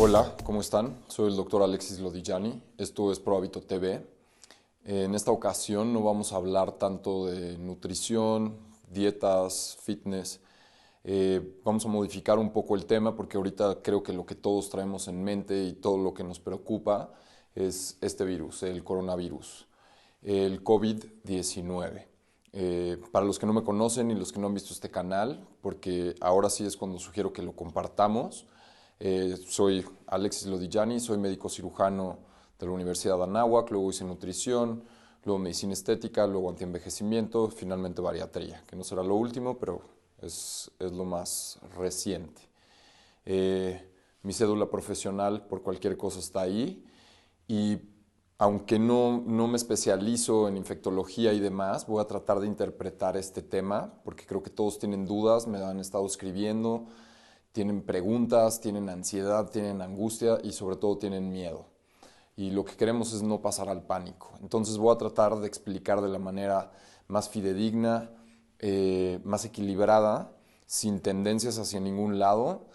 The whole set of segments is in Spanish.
Hola, ¿cómo están? Soy el doctor Alexis Lodijani, esto es ProHábito TV. En esta ocasión no vamos a hablar tanto de nutrición, dietas, fitness. Vamos a modificar un poco el tema porque ahorita creo que lo que todos traemos en mente y todo lo que nos preocupa es este virus, el coronavirus, el COVID-19. Para los que no me conocen y los que no han visto este canal, porque ahora sí es cuando sugiero que lo compartamos. Soy Alexis Lodijani, soy médico cirujano de la Universidad de Anáhuac, luego hice nutrición, luego medicina estética, luego antienvejecimiento, finalmente bariatría, que no será lo último, pero es lo más reciente. Mi cédula profesional por cualquier cosa está ahí y aunque no me especializo en infectología y demás, voy a tratar de interpretar este tema porque creo que todos tienen dudas, me han estado escribiendo, tienen preguntas, tienen ansiedad, tienen angustia y sobre todo tienen miedo. Y lo que queremos es no pasar al pánico. Entonces voy a tratar de explicar de la manera más fidedigna, más equilibrada, sin tendencias hacia ningún lado,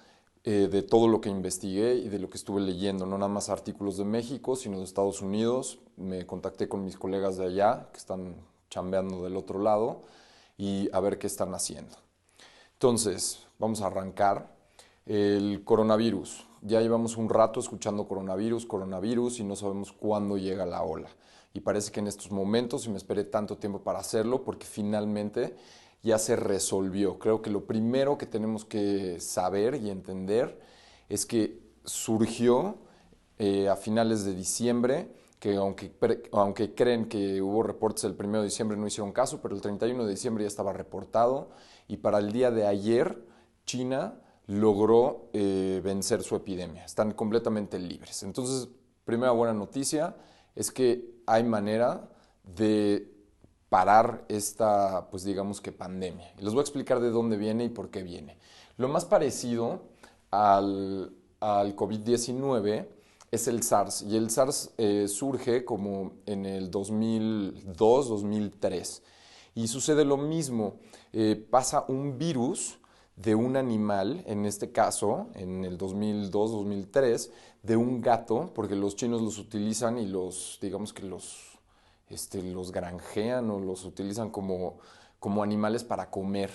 de todo lo que investigué y de lo que estuve leyendo. No nada más artículos de México, sino de Estados Unidos. Me contacté con mis colegas de allá, que están chambeando del otro lado, y a ver qué están haciendo. Entonces, vamos a arrancar. El coronavirus. Ya llevamos un rato escuchando coronavirus y no sabemos cuándo llega la ola. Y parece que en estos momentos, y me esperé tanto tiempo para hacerlo, porque finalmente ya se resolvió. Creo que lo primero que tenemos que saber y entender es que surgió a finales de diciembre, que aunque creen que hubo reportes el 1 de diciembre no hicieron caso, pero el 31 de diciembre ya estaba reportado y para el día de ayer China logró vencer su epidemia. Están completamente libres. Entonces, primera buena noticia es que hay manera de parar esta, pues digamos que pandemia. Y les voy a explicar de dónde viene y por qué viene. Lo más parecido al COVID-19 es el SARS. Y el SARS surge como en el 2002, 2003. Y sucede lo mismo. Pasa un virus de un animal, en este caso, en el 2002-2003, de un gato, porque los chinos los utilizan y digamos que los granjean o los utilizan como animales para comer.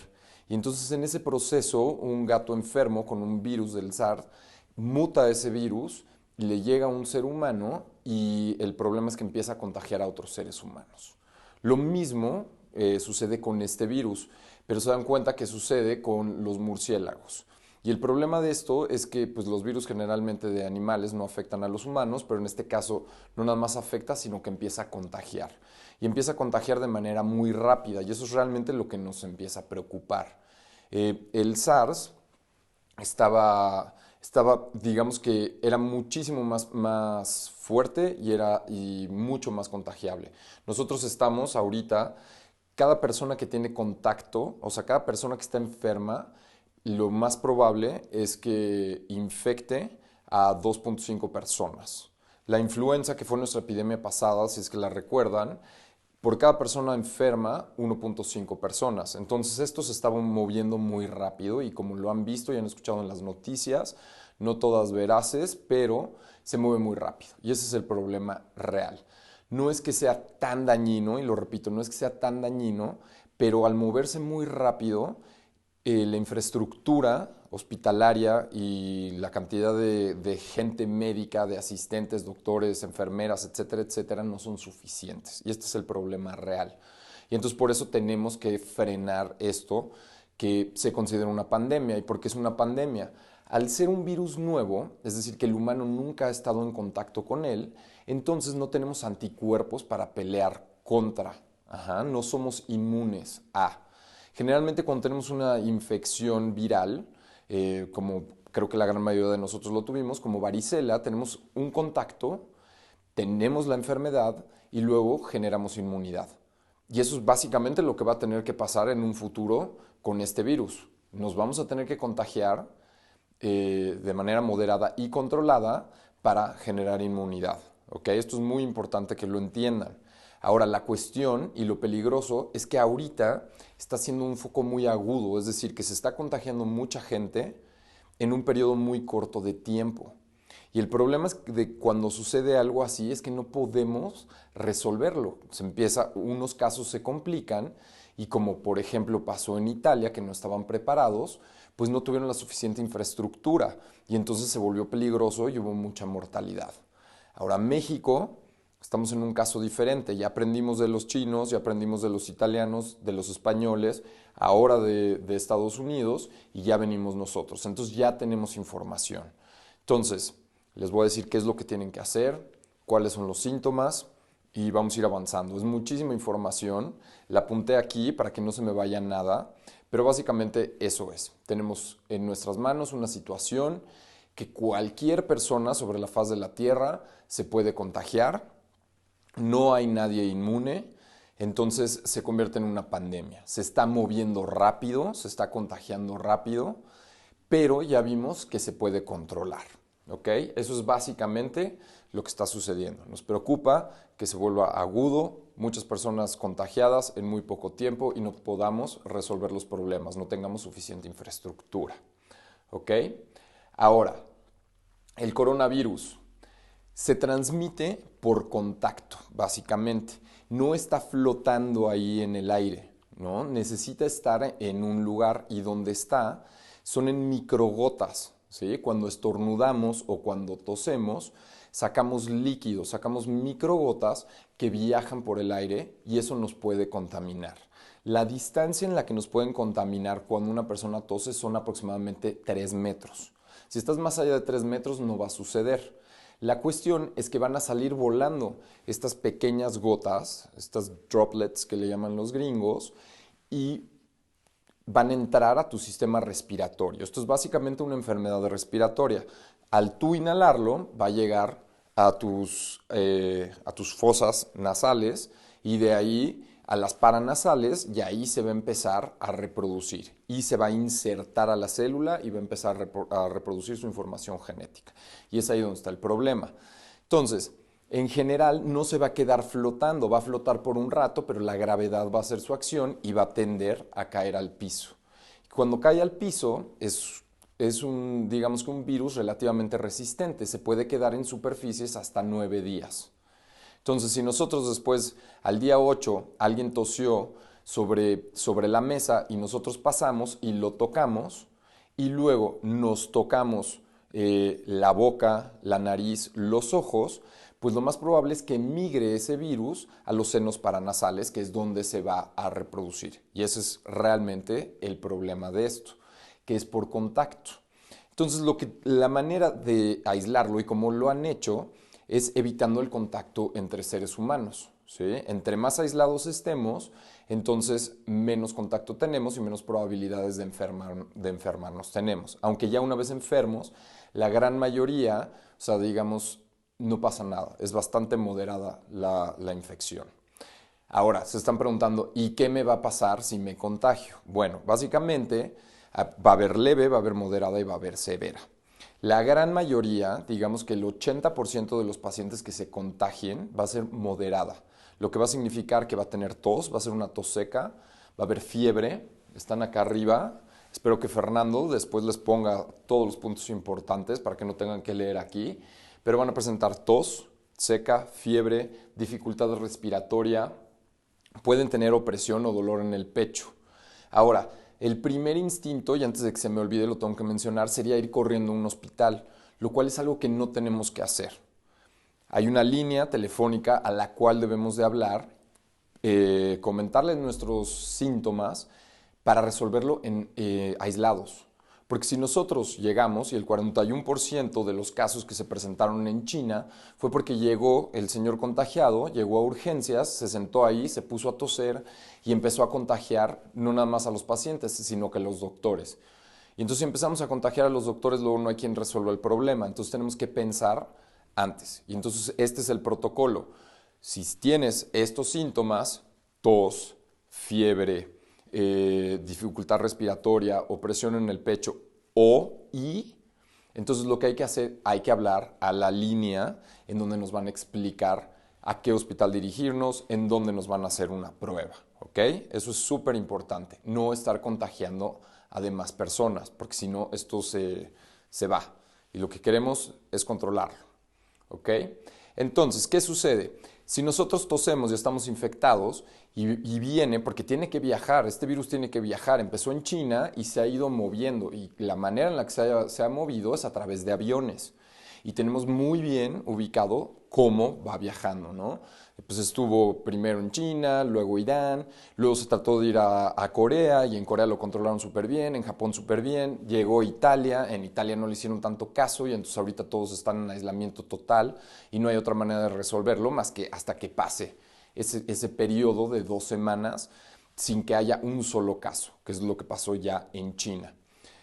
Y entonces en ese proceso, un gato enfermo con un virus del SARS muta ese virus y le llega a un ser humano y el problema es que empieza a contagiar a otros seres humanos. Lo mismo sucede con este virus, pero se dan cuenta que sucede con los murciélagos. Y el problema de esto es que pues, los virus generalmente de animales no afectan a los humanos, pero en este caso no nada más afecta, sino que empieza a contagiar. Y empieza a contagiar de manera muy rápida, y eso es realmente lo que nos empieza a preocupar. El SARS digamos que era muchísimo más fuerte y mucho más contagiable. Nosotros estamos ahorita, cada persona que tiene contacto, o sea, cada persona que está enferma, lo más probable es que infecte a 2.5 personas. La influenza, que fue nuestra epidemia pasada, si es que la recuerdan, por cada persona enferma, 1.5 personas. Entonces esto se estaba moviendo muy rápido y como lo han visto y han escuchado en las noticias, no todas veraces, pero se mueve muy rápido. Y ese es el problema real. No es que sea tan dañino, y lo repito, no es que sea tan dañino, pero al moverse muy rápido, la infraestructura hospitalaria y la cantidad de gente médica, de asistentes, doctores, enfermeras, etcétera, etcétera, no son suficientes. Y este es el problema real. Y entonces por eso tenemos que frenar esto que se considera una pandemia. ¿Y por qué es una pandemia? Al ser un virus nuevo, es decir, que el humano nunca ha estado en contacto con él, entonces no tenemos anticuerpos para pelear contra. Ajá, no somos inmunes a. Generalmente cuando tenemos una infección viral, como creo que la gran mayoría de nosotros lo tuvimos, como varicela, tenemos un contacto, tenemos la enfermedad y luego generamos inmunidad. Y eso es básicamente lo que va a tener que pasar en un futuro con este virus. Nos vamos a tener que contagiar de manera moderada y controlada para generar inmunidad. ¿Okay? Esto es muy importante que lo entiendan. Ahora, la cuestión y lo peligroso es que ahorita está siendo un foco muy agudo, es decir, que se está contagiando mucha gente en un periodo muy corto de tiempo. Y el problema es que de cuando sucede algo así es que no podemos resolverlo. Unos casos se complican y como por ejemplo pasó en Italia, que no estaban preparados, pues no tuvieron la suficiente infraestructura y entonces se volvió peligroso y hubo mucha mortalidad. Ahora México, estamos en un caso diferente, ya aprendimos de los chinos, ya aprendimos de los italianos, de los españoles, ahora de Estados Unidos y ya venimos nosotros. Entonces ya tenemos información. Entonces, les voy a decir qué es lo que tienen que hacer, cuáles son los síntomas y vamos a ir avanzando. Es muchísima información, la apunté aquí para que no se me vaya nada, pero básicamente eso es. Tenemos en nuestras manos una situación que cualquier persona sobre la faz de la Tierra se puede contagiar, no hay nadie inmune, entonces se convierte en una pandemia. Se está moviendo rápido, se está contagiando rápido, pero ya vimos que se puede controlar. ¿Ok? Eso es básicamente lo que está sucediendo. Nos preocupa que se vuelva agudo, muchas personas contagiadas en muy poco tiempo y no podamos resolver los problemas, no tengamos suficiente infraestructura. ¿Ok? Ahora, el coronavirus se transmite por contacto, básicamente. No está flotando ahí en el aire, ¿no? Necesita estar en un lugar y donde está son en microgotas, ¿sí? Cuando estornudamos o cuando tosemos, sacamos líquidos, sacamos microgotas que viajan por el aire y eso nos puede contaminar. La distancia en la que nos pueden contaminar cuando una persona tose son aproximadamente 3 metros. Si estás más allá de 3 metros no va a suceder. La cuestión es que van a salir volando estas pequeñas gotas, estas droplets que le llaman los gringos, y van a entrar a tu sistema respiratorio. Esto es básicamente una enfermedad respiratoria. Al tú inhalarlo, va a llegar a tus fosas nasales y de ahí a las paranasales y ahí se va a empezar a reproducir y se va a insertar a la célula y va a empezar a reproducir su información genética. Y es ahí donde está el problema. Entonces, en general no se va a quedar flotando, va a flotar por un rato, pero la gravedad va a hacer su acción y va a tender a caer al piso. Cuando cae al piso es digamos que un virus relativamente resistente, se puede quedar en superficies hasta 9 días. Entonces, si nosotros después, al día 8, alguien tosió sobre la mesa y nosotros pasamos y lo tocamos, y luego nos tocamos la boca, la nariz, los ojos, pues lo más probable es que migre ese virus a los senos paranasales, que es donde se va a reproducir. Y ese es realmente el problema de esto, que es por contacto. Entonces, la manera de aislarlo y como lo han hecho es evitando el contacto entre seres humanos, ¿sí? Entre más aislados estemos, entonces menos contacto tenemos y menos probabilidades de enfermarnos tenemos. Aunque ya una vez enfermos, la gran mayoría, o sea, digamos, no pasa nada. Es bastante moderada la infección. Ahora, se están preguntando, ¿y qué me va a pasar si me contagio? Bueno, básicamente va a haber leve, va a haber moderada y va a haber severa. La gran mayoría, digamos que el 80% de los pacientes que se contagien va a ser moderada, lo que va a significar que va a tener tos, va a ser una tos seca, va a haber fiebre, están acá arriba. Espero que Fernando después les ponga todos los puntos importantes para que no tengan que leer aquí, pero van a presentar tos seca, fiebre, dificultad respiratoria, pueden tener opresión o dolor en el pecho. Ahora, el primer instinto, y antes de que se me olvide lo tengo que mencionar, sería ir corriendo a un hospital, lo cual es algo que no tenemos que hacer. Hay una línea telefónica a la cual debemos de hablar, comentarles nuestros síntomas para resolverlo aislados. Porque si nosotros llegamos, y el 41% de los casos que se presentaron en China fue porque llegó el señor contagiado, llegó a urgencias, se sentó ahí, se puso a toser y empezó a contagiar no nada más a los pacientes, sino que a los doctores. Y entonces si empezamos a contagiar a los doctores, luego no hay quien resuelva el problema. Entonces tenemos que pensar antes. Y entonces este es el protocolo. Si tienes estos síntomas, tos, fiebre, dificultad respiratoria, opresión en el pecho entonces lo que hay que hacer, hay que hablar a la línea en donde nos van a explicar a qué hospital dirigirnos, en dónde nos van a hacer una prueba, ¿ok? Eso es súper importante, no estar contagiando a demás personas, porque si no esto se va. y lo que queremos es controlarlo, ¿ok? Entonces, ¿qué sucede? Si nosotros tosemos y estamos infectados y viene, porque tiene que viajar, este virus tiene que viajar, empezó en China y se ha ido moviendo y la manera en la que se ha movido es a través de aviones y tenemos muy bien ubicado cómo va viajando, ¿no? Pues estuvo primero en China, luego Irán, luego se trató de ir a Corea y en Corea lo controlaron súper bien, en Japón súper bien, llegó a Italia, en Italia no le hicieron tanto caso y entonces ahorita todos están en aislamiento total y no hay otra manera de resolverlo más que hasta que pase ese periodo de 2 semanas sin que haya un solo caso, que es lo que pasó ya en China.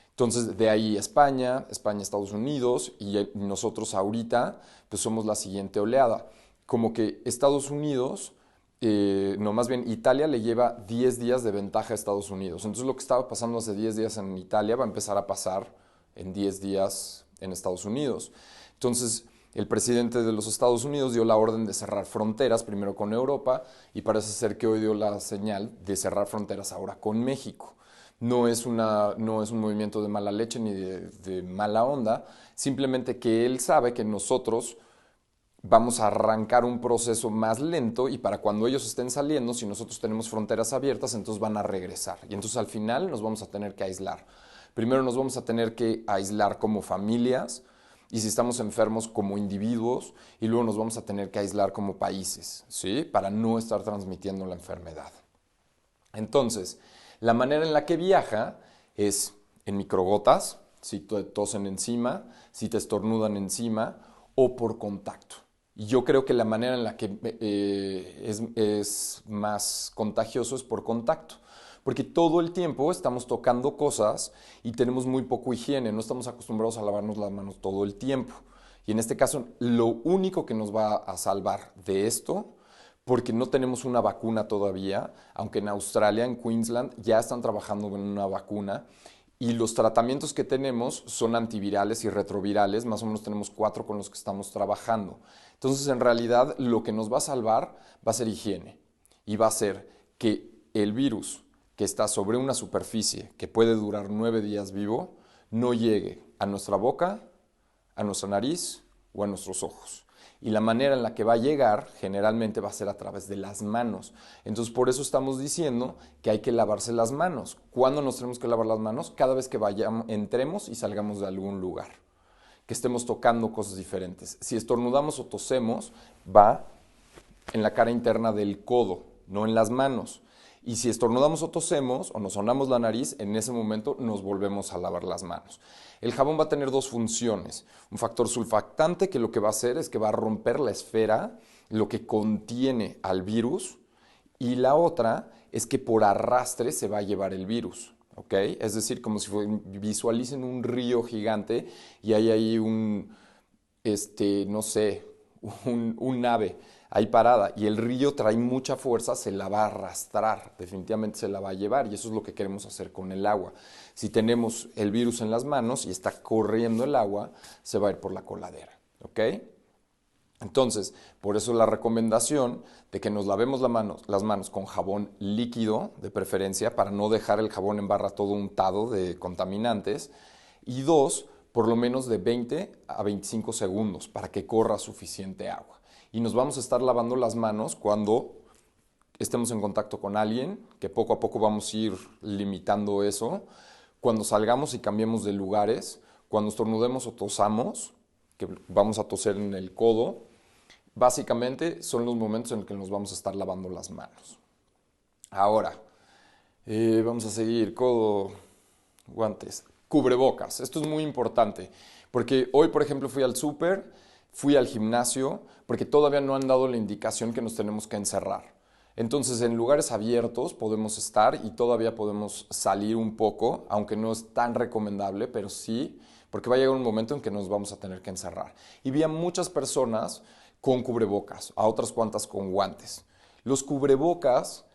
Entonces, de ahí España, Estados Unidos y nosotros ahorita, pues somos la siguiente oleada. Como que Estados Unidos, no, más bien Italia le lleva 10 días de ventaja a Estados Unidos. Entonces, lo que estaba pasando hace 10 días en Italia va a empezar a pasar en 10 días en Estados Unidos. Entonces, el presidente de los Estados Unidos dio la orden de cerrar fronteras, primero con Europa, y parece ser que hoy dio la señal de cerrar fronteras ahora con México. No es un movimiento de mala leche ni de mala onda, simplemente que él sabe que nosotros vamos a arrancar un proceso más lento y para cuando ellos estén saliendo, si nosotros tenemos fronteras abiertas, entonces van a regresar. Y entonces al final nos vamos a tener que aislar. Primero nos vamos a tener que aislar como familias y si estamos enfermos como individuos y luego nos vamos a tener que aislar como países, ¿sí? Para no estar transmitiendo la enfermedad. Entonces, la manera en la que viaja es en microgotas, si te tosen encima, si te estornudan encima o por contacto. Y yo creo que la manera en la que es más contagioso es por contacto. Porque todo el tiempo estamos tocando cosas y tenemos muy poco higiene, no estamos acostumbrados a lavarnos las manos todo el tiempo. Y en este caso, lo único que nos va a salvar de esto porque no tenemos una vacuna todavía, aunque en Australia, en Queensland, ya están trabajando en una vacuna y los tratamientos que tenemos son antivirales y retrovirales, más o menos tenemos 4 con los que estamos trabajando. Entonces, en realidad, lo que nos va a salvar va a ser higiene y va a ser que el virus que está sobre una superficie que puede durar 9 días vivo no llegue a nuestra boca, a nuestra nariz o a nuestros ojos. Y la manera en la que va a llegar generalmente va a ser a través de las manos. Entonces por eso estamos diciendo que hay que lavarse las manos. ¿Cuándo nos tenemos que lavar las manos? Cada vez que vayamos, entremos y salgamos de algún lugar. Que estemos tocando cosas diferentes. Si estornudamos o tosemos, va en la cara interna del codo, no en las manos. Y si estornudamos o tosemos o nos sonamos la nariz, en ese momento nos volvemos a lavar las manos. El jabón va a tener 2 funciones. Un factor sulfactante que lo que va a hacer es que va a romper la esfera, lo que contiene al virus, y la otra es que por arrastre se va a llevar el virus. ¿Ok? Es decir, como si visualicen un río gigante y hay ahí no sé, un ave ahí parada y el río trae mucha fuerza, se la va a arrastrar, definitivamente se la va a llevar y eso es lo que queremos hacer con el agua. Si tenemos el virus en las manos y está corriendo el agua, se va a ir por la coladera, ¿ok? Entonces, por eso la recomendación de que nos lavemos las manos con jabón líquido, de preferencia, para no dejar el jabón en barra todo untado de contaminantes. Y 2, por lo menos de 20 a 25 segundos para que corra suficiente agua. Y nos vamos a estar lavando las manos cuando estemos en contacto con alguien, que poco a poco vamos a ir limitando eso. Cuando salgamos y cambiemos de lugares, cuando estornudemos o tosamos, que vamos a toser en el codo, básicamente son los momentos en los que nos vamos a estar lavando las manos. Ahora, vamos a seguir, codo, guantes, cubrebocas. Esto es muy importante, porque hoy, por ejemplo, fui al súper, fui al gimnasio, porque todavía no han dado la indicación que nos tenemos que encerrar. Entonces, en lugares abiertos podemos estar y todavía podemos salir un poco, aunque no es tan recomendable, pero sí, porque va a llegar un momento en que nos vamos a tener que encerrar. Y vi a muchas personas con cubrebocas, a otras cuantas con guantes. Los cubrebocas,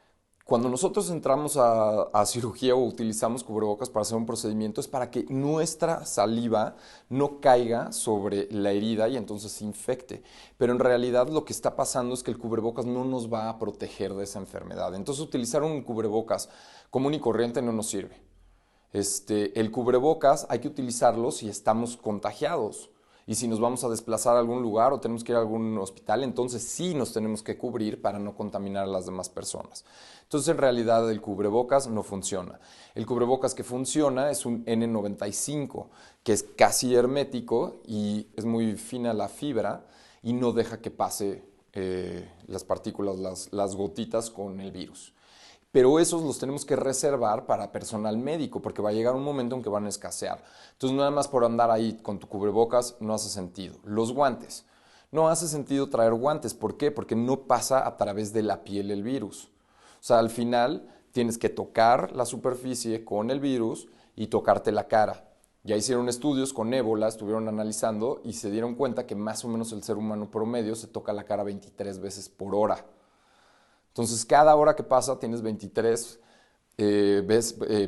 cuando nosotros entramos a cirugía o utilizamos cubrebocas para hacer un procedimiento, es para que nuestra saliva no caiga sobre la herida y entonces se infecte. Pero en realidad lo que está pasando es que el cubrebocas no nos va a proteger de esa enfermedad. Entonces utilizar un cubrebocas común y corriente no nos sirve. El cubrebocas hay que utilizarlo si estamos contagiados. Y si nos vamos a desplazar a algún lugar o tenemos que ir a algún hospital, entonces sí nos tenemos que cubrir para no contaminar a las demás personas. Entonces, en realidad, el cubrebocas no funciona. El cubrebocas que funciona es un N95, que es casi hermético y es muy fina la fibra y no deja que pase las partículas, las gotitas con el virus. Pero esos los tenemos que reservar para personal médico, porque va a llegar un momento en que van a escasear. Entonces, nada más por andar ahí con tu cubrebocas no hace sentido. Los guantes. No hace sentido traer guantes. ¿Por qué? Porque no pasa a través de la piel el virus. O sea, al final tienes que tocar la superficie con el virus y tocarte la cara. Ya hicieron estudios con ébola, estuvieron analizando y se dieron cuenta que más o menos el ser humano promedio se toca la cara 23 veces por hora. Entonces, cada hora que pasa tienes 23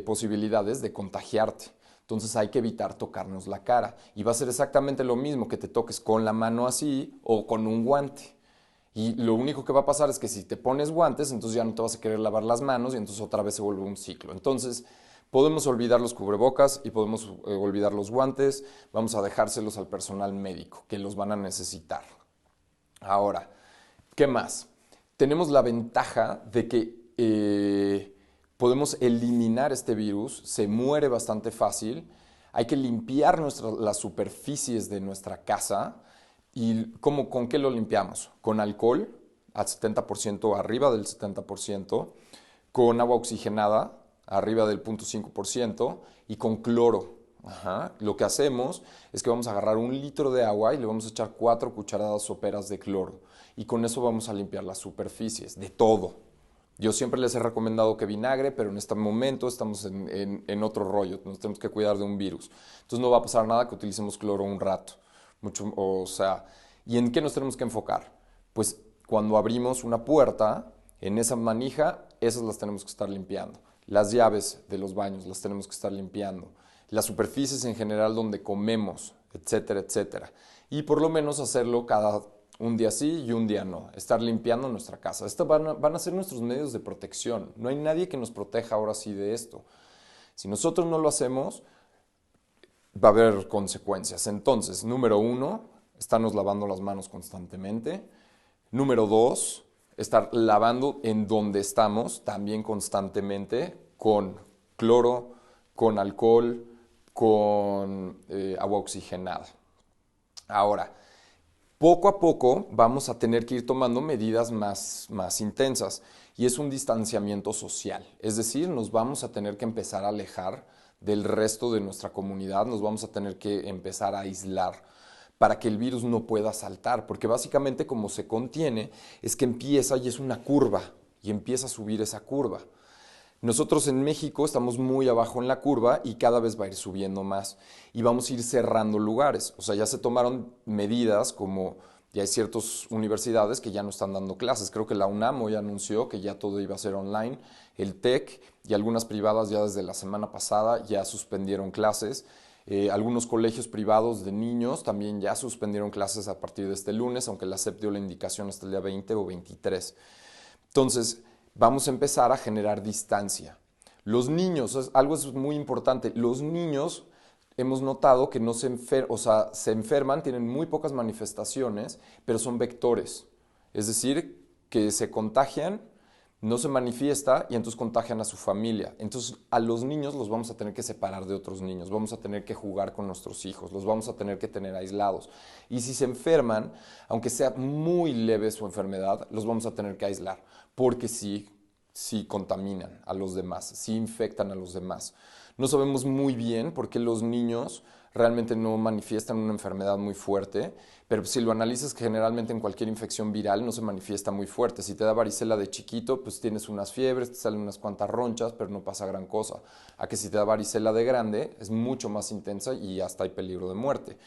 posibilidades de contagiarte. Entonces hay que evitar tocarnos la cara. Y va a ser exactamente lo mismo que te toques con la mano así o con un guante. Y lo único que va a pasar es que si te pones guantes, entonces ya no te vas a querer lavar las manos y entonces otra vez se vuelve un ciclo. Entonces podemos olvidar los cubrebocas y podemos olvidar los guantes. Vamos a dejárselos al personal médico, que los van a necesitar. Ahora, ¿qué más? Tenemos la ventaja de que podemos eliminar este virus, se muere bastante fácil, hay que limpiar las superficies de nuestra casa. ¿Y con qué lo limpiamos? Con alcohol, al 70%, arriba del 70%, con agua oxigenada, arriba del 0.5%, y con cloro. Ajá. Lo que hacemos es que vamos a agarrar 1 litro de agua y le vamos a echar 4 cucharadas soperas de cloro. Y con eso vamos a limpiar las superficies, de todo. Yo siempre les he recomendado que vinagre, pero en este momento estamos en otro rollo, nos tenemos que cuidar de un virus. Entonces no va a pasar nada que utilicemos cloro un rato. O sea, ¿y en qué nos tenemos que enfocar? Pues cuando abrimos una puerta, en esa manija, esas las tenemos que estar limpiando. Las llaves de los baños las tenemos que estar limpiando. Las superficies en general donde comemos, etcétera, etcétera. Y por lo menos hacerlo cada un día sí y un día no. Estar limpiando nuestra casa. Estos van a ser nuestros medios de protección. No hay nadie que nos proteja ahora sí de esto. Si nosotros no lo hacemos, va a haber consecuencias. Entonces, número 1, estarnos lavando las manos constantemente. Número 2, estar lavando en donde estamos también constantemente con cloro, con alcohol, con agua oxigenada. Ahora, poco a poco vamos a tener que ir tomando medidas más intensas y es un distanciamiento social. Es decir, nos vamos a tener que empezar a alejar del resto de nuestra comunidad, nos vamos a tener que empezar a aislar para que el virus no pueda saltar, porque básicamente como se contiene es que empieza y es una curva y empieza a subir esa curva. Nosotros en México estamos muy abajo en la curva y cada vez va a ir subiendo más y vamos a ir cerrando lugares. O sea, ya se tomaron medidas como ya hay ciertas universidades que ya no están dando clases. Creo que la UNAM hoy anunció que ya todo iba a ser online, el TEC y algunas privadas ya desde la semana pasada ya suspendieron clases. Algunos colegios privados de niños también ya suspendieron clases a partir de este lunes, aunque la SEP dio la indicación hasta el día 20 o 23. Entonces, vamos a empezar a generar distancia. Los niños, algo es muy importante, los niños hemos notado que no se enferman, tienen muy pocas manifestaciones, pero son vectores. Es decir, que se contagian, no se manifiesta y entonces contagian a su familia. Entonces a los niños los vamos a tener que separar de otros niños, vamos a tener que jugar con nuestros hijos, los vamos a tener que tener aislados. Y si se enferman, aunque sea muy leve su enfermedad, los vamos a tener que aislar, porque sí contaminan a los demás, sí infectan a los demás. No sabemos muy bien por qué los niños realmente no manifiestan una enfermedad muy fuerte, pero si lo analizas generalmente en cualquier infección viral no se manifiesta muy fuerte. Si te da varicela de chiquito, pues tienes unas fiebres, te salen unas cuantas ronchas, pero no pasa gran cosa. A que si te da varicela de grande es mucho más intensa y hasta hay peligro de muerte.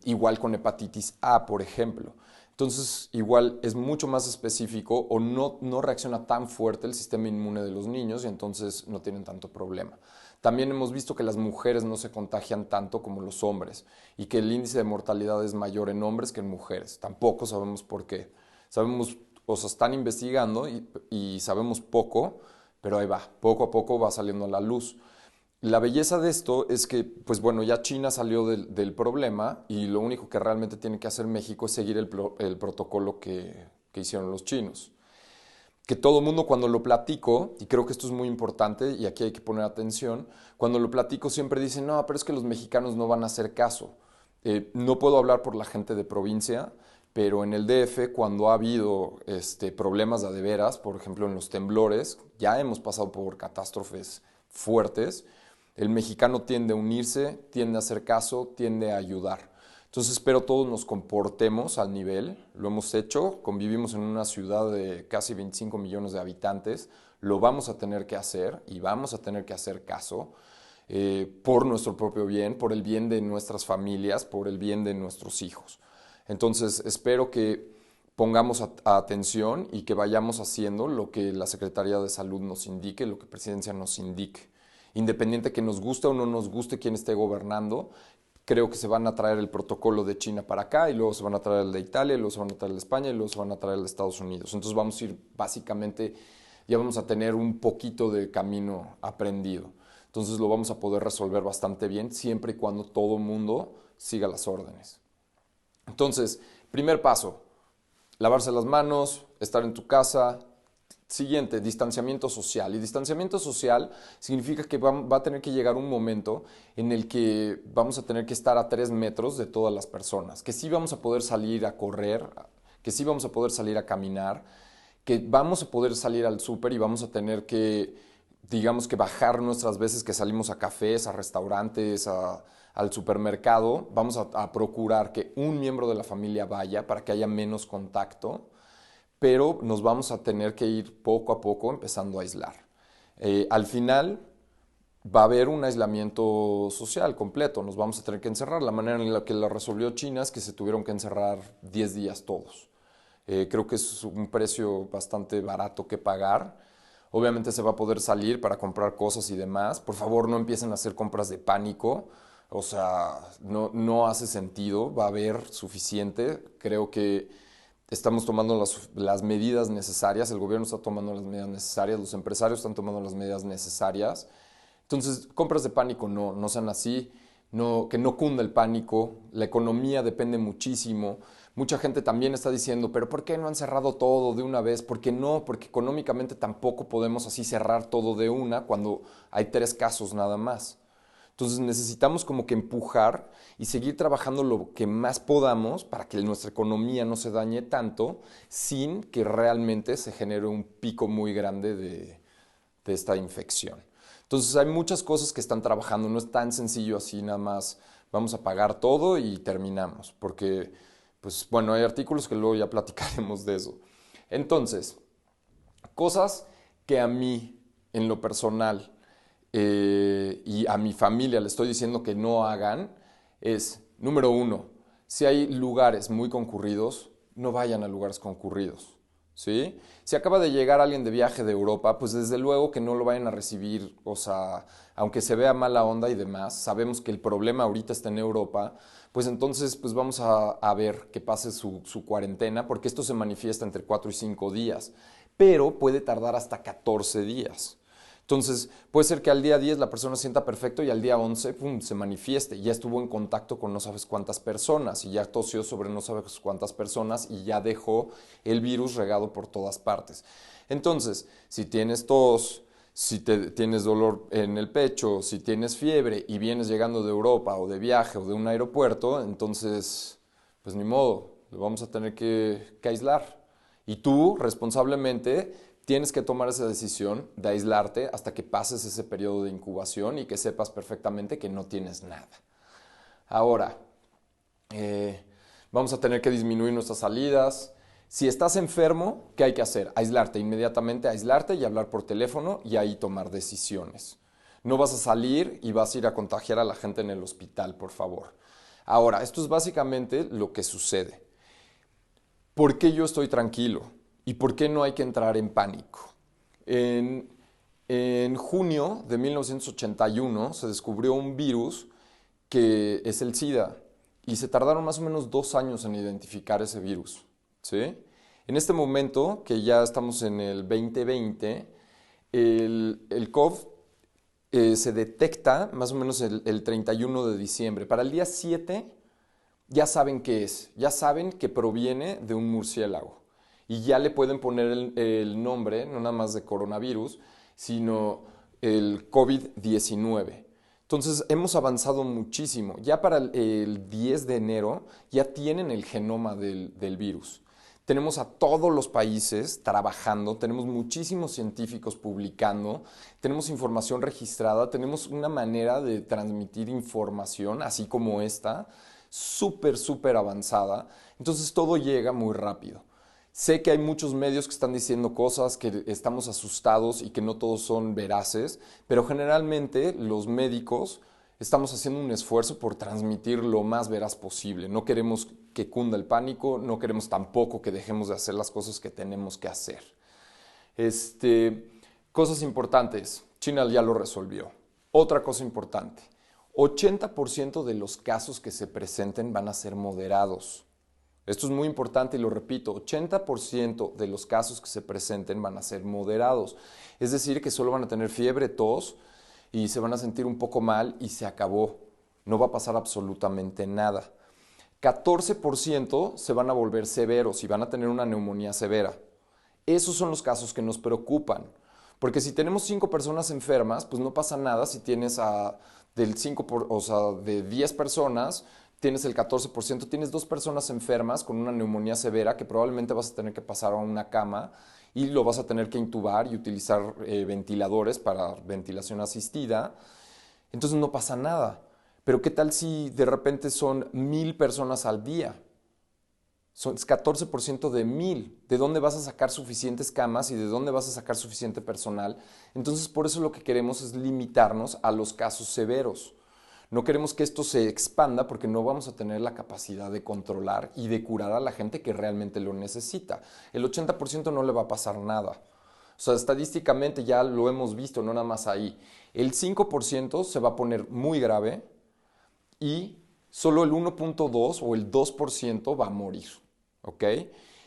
Igual con hepatitis A, por ejemplo. Entonces, igual es mucho más específico o no reacciona tan fuerte el sistema inmune de los niños y entonces no tienen tanto problema. También hemos visto que las mujeres no se contagian tanto como los hombres y que el índice de mortalidad es mayor en hombres que en mujeres. Tampoco sabemos por qué. Sabemos, o sea, están investigando y sabemos poco, pero ahí va, poco a poco va saliendo a la luz. La belleza de esto es que, pues bueno, ya China salió del problema y lo único que realmente tiene que hacer México es seguir el protocolo que hicieron los chinos. Que todo mundo cuando lo platico, y creo que esto es muy importante y aquí hay que poner atención, cuando lo platico siempre dicen, no, pero es que los mexicanos no van a hacer caso. No puedo hablar por la gente de provincia, pero en el DF cuando ha habido problemas de a de veras, por ejemplo en los temblores, ya hemos pasado por catástrofes fuertes, el mexicano tiende a unirse, tiende a hacer caso, tiende a ayudar. Entonces espero todos nos comportemos al nivel, lo hemos hecho, convivimos en una ciudad de casi 25 millones de habitantes, lo vamos a tener que hacer y vamos a tener que hacer caso por nuestro propio bien, por el bien de nuestras familias, por el bien de nuestros hijos. Entonces espero que pongamos atención y que vayamos haciendo lo que la Secretaría de Salud nos indique, lo que Presidencia nos indique. Independiente que nos guste o no nos guste quien esté gobernando, creo que se van a traer el protocolo de China para acá y luego se van a traer el de Italia y luego se van a traer el de España y luego se van a traer el de Estados Unidos. Entonces vamos a ir básicamente, ya vamos a tener un poquito de camino aprendido. Entonces lo vamos a poder resolver bastante bien siempre y cuando todo el mundo siga las órdenes. Entonces, primer paso, lavarse las manos, estar en tu casa. Siguiente, distanciamiento social. Y distanciamiento social significa que va a tener que llegar un momento en el que vamos a tener que estar a 3 metros de todas las personas, que sí vamos a poder salir a correr, que sí vamos a poder salir a caminar, que vamos a poder salir al súper y vamos a tener que, digamos que bajar nuestras veces que salimos a cafés, a restaurantes, al supermercado. Vamos a procurar que un miembro de la familia vaya para que haya menos contacto, pero nos vamos a tener que ir poco a poco empezando a aislar. Al final va a haber un aislamiento social completo, nos vamos a tener que encerrar. La manera en la que la resolvió China es que se tuvieron que encerrar 10 días todos. Creo que es un precio bastante barato que pagar. Obviamente se va a poder salir para comprar cosas y demás. Por favor, no empiecen a hacer compras de pánico. O sea, no hace sentido. Va a haber suficiente. Creo que estamos tomando las medidas necesarias, el gobierno está tomando las medidas necesarias, los empresarios están tomando las medidas necesarias. Entonces, compras de pánico no sean así, que no cunda el pánico, la economía depende muchísimo. Mucha gente también está diciendo, pero ¿por qué no han cerrado todo de una vez? ¿Por qué no? Porque económicamente tampoco podemos así cerrar todo de una cuando hay 3 casos nada más. Entonces necesitamos como que empujar y seguir trabajando lo que más podamos para que nuestra economía no se dañe tanto sin que realmente se genere un pico muy grande de esta infección. Entonces hay muchas cosas que están trabajando, no es tan sencillo así nada más vamos a pagar todo y terminamos, porque pues bueno, hay artículos que luego ya platicaremos de eso. Entonces, cosas que a mí en lo personal y a mi familia le estoy diciendo que no hagan es, número uno, si hay lugares muy concurridos, no vayan a lugares concurridos. ¿Sí? Si acaba de llegar alguien de viaje de Europa, pues desde luego que no lo vayan a recibir, o sea, aunque se vea mala onda y demás, sabemos que el problema ahorita está en Europa, pues entonces pues vamos a ver que pase su cuarentena, porque esto se manifiesta entre 4 y 5 días, pero puede tardar hasta 14 días. Entonces, puede ser que al día 10 la persona se sienta perfecto y al día 11 pum, se manifieste. Y ya estuvo en contacto con no sabes cuántas personas y ya tosió sobre no sabes cuántas personas y ya dejó el virus regado por todas partes. Entonces, si tienes tos, si tienes dolor en el pecho, si tienes fiebre y vienes llegando de Europa o de viaje o de un aeropuerto, entonces, pues ni modo, lo vamos a tener que aislar. Y tú, responsablemente, tienes que tomar esa decisión de aislarte hasta que pases ese periodo de incubación y que sepas perfectamente que no tienes nada. Ahora, vamos a tener que disminuir nuestras salidas. Si estás enfermo, ¿qué hay que hacer? Aislarte, inmediatamente aislarte y hablar por teléfono y ahí tomar decisiones. No vas a salir y vas a ir a contagiar a la gente en el hospital, por favor. Ahora, esto es básicamente lo que sucede. ¿Por qué yo estoy tranquilo? ¿Y por qué no hay que entrar en pánico? En junio de 1981 se descubrió un virus que es el SIDA y se tardaron más o menos 2 años en identificar ese virus. ¿Sí? En este momento, que ya estamos en el 2020, el COVID se detecta más o menos el 31 de diciembre. Para el día 7 ya saben qué es, ya saben que proviene de un murciélago y ya le pueden poner el nombre, no nada más de coronavirus, sino el COVID-19. Entonces hemos avanzado muchísimo. Ya para el 10 de enero ya tienen el genoma del virus. Tenemos a todos los países trabajando, tenemos muchísimos científicos publicando, tenemos información registrada, tenemos una manera de transmitir información, así como esta, súper avanzada. Entonces todo llega muy rápido. Sé que hay muchos medios que están diciendo cosas, que estamos asustados y que no todos son veraces, pero generalmente los médicos estamos haciendo un esfuerzo por transmitir lo más veraz posible. No queremos que cunda el pánico, no queremos tampoco que dejemos de hacer las cosas que tenemos que hacer. Cosas importantes, China ya lo resolvió. Otra cosa importante, 80% de los casos que se presenten van a ser moderados. Esto es muy importante y lo repito, 80% de los casos que se presenten van a ser moderados. Es decir, que solo van a tener fiebre, tos y se van a sentir un poco mal y se acabó. No va a pasar absolutamente nada. 14% se van a volver severos y van a tener una neumonía severa. Esos son los casos que nos preocupan. Porque si tenemos 5 personas enfermas, pues no pasa nada si tienes de 10 personas, tienes el 14%, tienes 2 personas enfermas con una neumonía severa que probablemente vas a tener que pasar a una cama y lo vas a tener que intubar y utilizar ventiladores para ventilación asistida. Entonces no pasa nada. Pero ¿qué tal si de repente son 1000 personas al día? Son 14% de 1000. ¿De dónde vas a sacar suficientes camas y de dónde vas a sacar suficiente personal? Entonces por eso lo que queremos es limitarnos a los casos severos. No queremos que esto se expanda porque no vamos a tener la capacidad de controlar y de curar a la gente que realmente lo necesita. El 80% no le va a pasar nada. O sea, estadísticamente ya lo hemos visto, no nada más ahí. El 5% se va a poner muy grave y solo el 1.2 o el 2% va a morir. ¿Ok?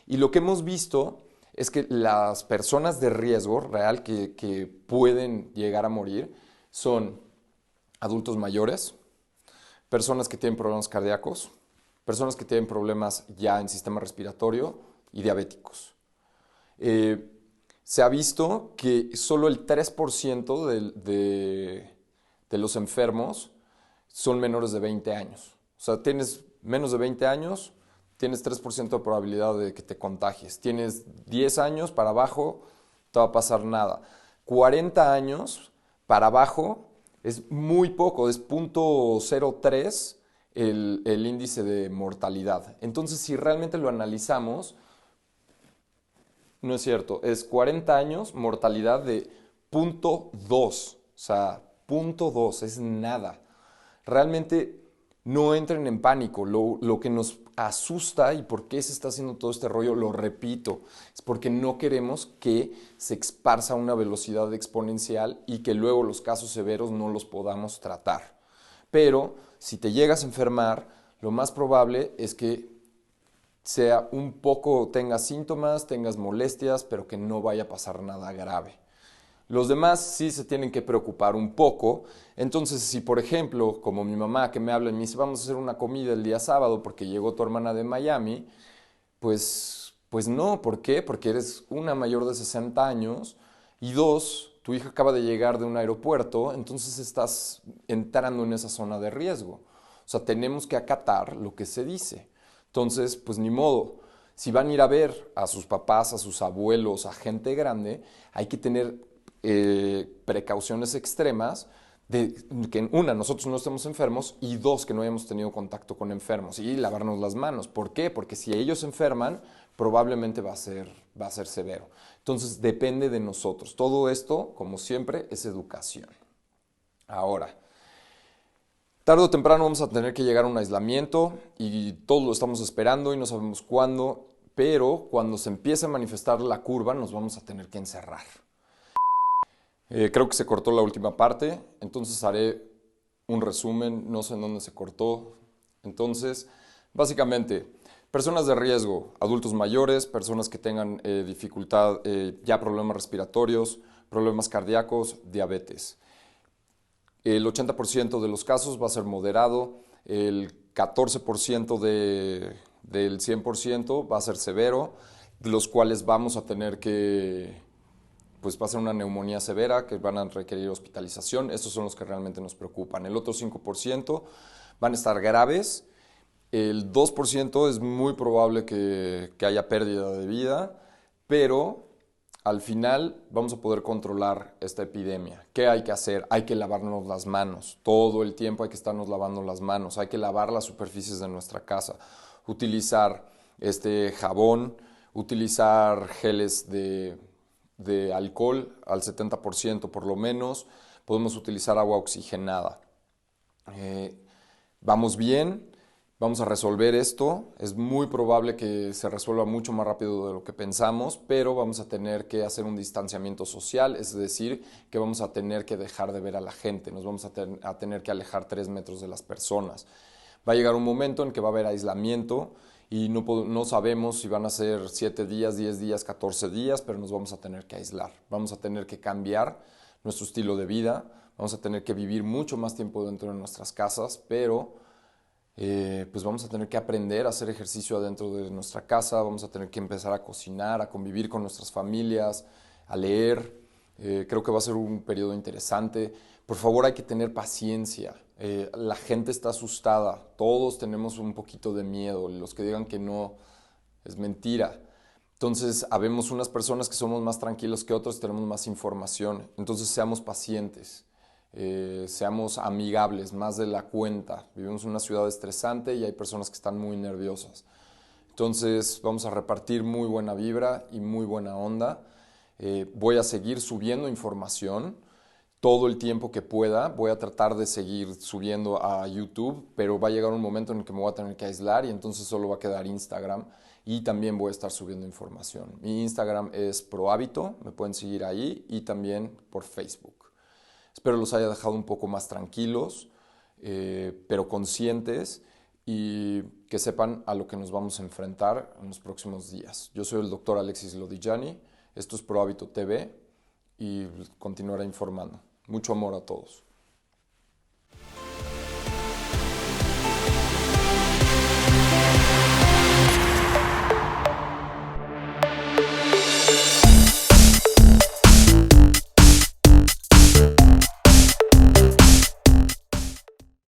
Y lo que hemos visto es que las personas de riesgo real que pueden llegar a morir son adultos mayores, personas que tienen problemas cardíacos, personas que tienen problemas ya en sistema respiratorio y diabéticos. Se ha visto que solo el 3% de los enfermos son menores de 20 años. O sea, tienes menos de 20 años, tienes 3% de probabilidad de que te contagies. Tienes 10 años para abajo, no te va a pasar nada. 40 años para abajo es muy poco, es 0.03 el índice de mortalidad. Entonces, si realmente lo analizamos, no es cierto, es 40 años, mortalidad de 0.2, o sea, 0.2, es nada. Realmente no entren en pánico, lo que nos asusta y por qué se está haciendo todo este rollo, lo repito, es porque no queremos que se esparza a una velocidad exponencial y que luego los casos severos no los podamos tratar. Pero si te llegas a enfermar, lo más probable es que sea un poco, tengas síntomas, tengas molestias, pero que no vaya a pasar nada grave. Los demás sí se tienen que preocupar un poco. Entonces, si por ejemplo, como mi mamá que me habla y me dice, vamos a hacer una comida el día sábado porque llegó tu hermana de Miami, pues no. ¿Por qué? Porque eres una mayor de 60 años y dos, tu hija acaba de llegar de un aeropuerto, entonces estás entrando en esa zona de riesgo. O sea, tenemos que acatar lo que se dice. Entonces, pues ni modo. Si van a ir a ver a sus papás, a sus abuelos, a gente grande, hay que tener precauciones extremas de que una, nosotros no estemos enfermos y dos, que no hayamos tenido contacto con enfermos y lavarnos las manos. ¿Por qué? Porque si ellos se enferman, probablemente va a ser severo. Entonces depende de nosotros. Todo esto, como siempre, es educación. Ahora, tarde o temprano vamos a tener que llegar a un aislamiento y todos lo estamos esperando y no sabemos cuándo, pero cuando se empiece a manifestar la curva nos vamos a tener que encerrar. Creo que se cortó la última parte, entonces haré un resumen, no sé en dónde se cortó. Entonces, básicamente, personas de riesgo, adultos mayores, personas que tengan dificultad, ya problemas respiratorios, problemas cardíacos, diabetes. El 80% de los casos va a ser moderado, el 14% del 100% va a ser severo, de los cuales vamos a tener que, pues va a ser una neumonía severa, que van a requerir hospitalización. Estos son los que realmente nos preocupan. El otro 5% van a estar graves. El 2% es muy probable que haya pérdida de vida, pero al final vamos a poder controlar esta epidemia. ¿Qué hay que hacer? Hay que lavarnos las manos. Todo el tiempo hay que estarnos lavando las manos. Hay que lavar las superficies de nuestra casa. Utilizar jabón, utilizar geles de alcohol al 70% por lo menos. Podemos utilizar agua oxigenada. Vamos bien. Vamos a resolver esto. Es muy probable que se resuelva mucho más rápido de lo que pensamos, pero vamos a tener que hacer un distanciamiento social, es decir, que vamos a tener que dejar de ver a la gente, nos vamos a tener que alejar 3 metros de las personas. Va a llegar un momento en que va a haber aislamiento y no sabemos si van a ser 7 días, 10 días, 14 días, pero nos vamos a tener que aislar. Vamos a tener que cambiar nuestro estilo de vida, vamos a tener que vivir mucho más tiempo dentro de nuestras casas, pero pues vamos a tener que aprender a hacer ejercicio adentro de nuestra casa, vamos a tener que empezar a cocinar, a convivir con nuestras familias, a leer. Creo que va a ser un periodo interesante. Por favor, hay que tener paciencia. La gente está asustada, todos tenemos un poquito de miedo. Los que digan que no, es mentira. Entonces, habemos unas personas que somos más tranquilos que otros, tenemos más información. Entonces, seamos pacientes. Seamos amigables, más de la cuenta. Vivimos en una ciudad estresante y hay personas que están muy nerviosas. Entonces vamos a repartir muy buena vibra y muy buena onda. Voy a seguir subiendo información todo el tiempo que pueda. Voy a tratar de seguir subiendo a YouTube, pero va a llegar un momento en el que me voy a tener que aislar y entonces solo va a quedar Instagram y también voy a estar subiendo información. Mi Instagram es Prohábito, me pueden seguir ahí y también por Facebook. Espero los haya dejado un poco más tranquilos, pero conscientes y que sepan a lo que nos vamos a enfrentar en los próximos días. Yo soy el doctor Alexis Lodigiani, esto es Prohábito TV y continuaré informando. Mucho amor a todos.